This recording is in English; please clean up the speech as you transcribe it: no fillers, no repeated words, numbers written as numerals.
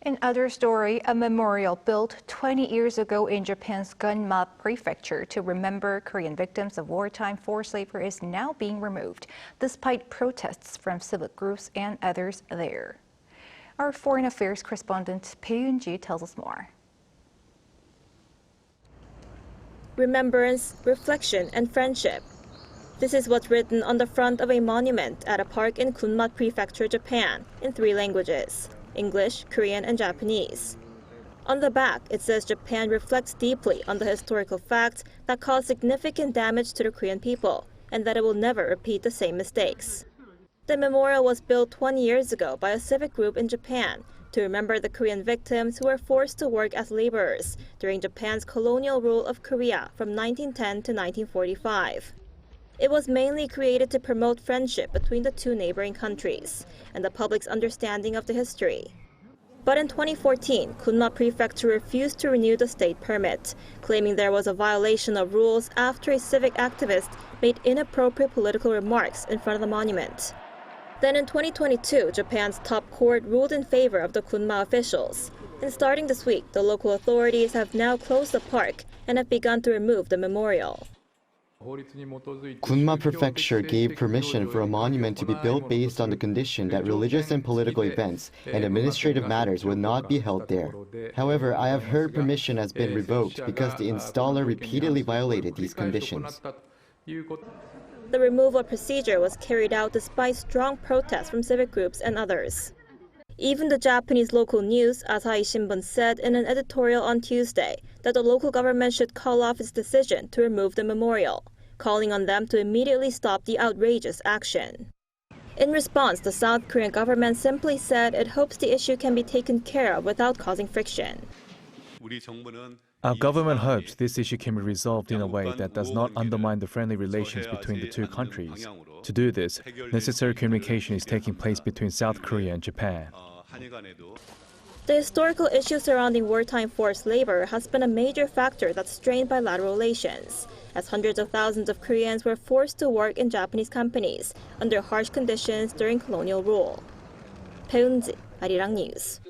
In other story, a memorial built 20 years ago in Japan's Gunma Prefecture to remember Korean victims of wartime forced labor is now being removed, despite protests from civic groups and others there. Our foreign affairs correspondent Bae Eun-ji tells us more. Remembrance, reflection, and friendship. This is what's written on the front of a monument at a park in Gunma Prefecture, Japan, in 3 languages: English, Korean, and Japanese. On the back, it says Japan reflects deeply on the historical facts that caused significant damage to the Korean people, and that it will never repeat the same mistakes. The memorial was built 20 years ago by a civic group in Japan to remember the Korean victims who were forced to work as laborers during Japan's colonial rule of Korea from 1910 to 1945. It was mainly created to promote friendship between the 2 neighboring countries and the public's understanding of the history. But in 2014, Gunma Prefecture refused to renew the state permit, claiming there was a violation of rules after a civic activist made inappropriate political remarks in front of the monument. Then in 2022, Japan's top court ruled in favor of the Gunma officials. And starting this week, the local authorities have now closed the park and have begun to remove the memorial. Gunma Prefecture gave permission for a monument to be built based on the condition that religious and political events and administrative matters would not be held there. However, I have heard permission has been revoked because the installer repeatedly violated these conditions. The removal procedure was carried out despite strong protests from civic groups and others. Even the Japanese local news, Asahi Shimbun, said in an editorial on Tuesday that the local government should call off its decision to remove the memorial, calling on them to immediately stop the outrageous action. In response, the South Korean government simply said it hopes the issue can be taken care of without causing friction. Our government hopes this issue can be resolved in a way that does not undermine the friendly relations between the 2 countries. To do this, necessary communication is taking place between South Korea and Japan. The historical issue surrounding wartime forced labor has been a major factor that strained bilateral relations, as hundreds of thousands of Koreans were forced to work in Japanese companies under harsh conditions during colonial rule. Bae Eun-ji, Arirang News.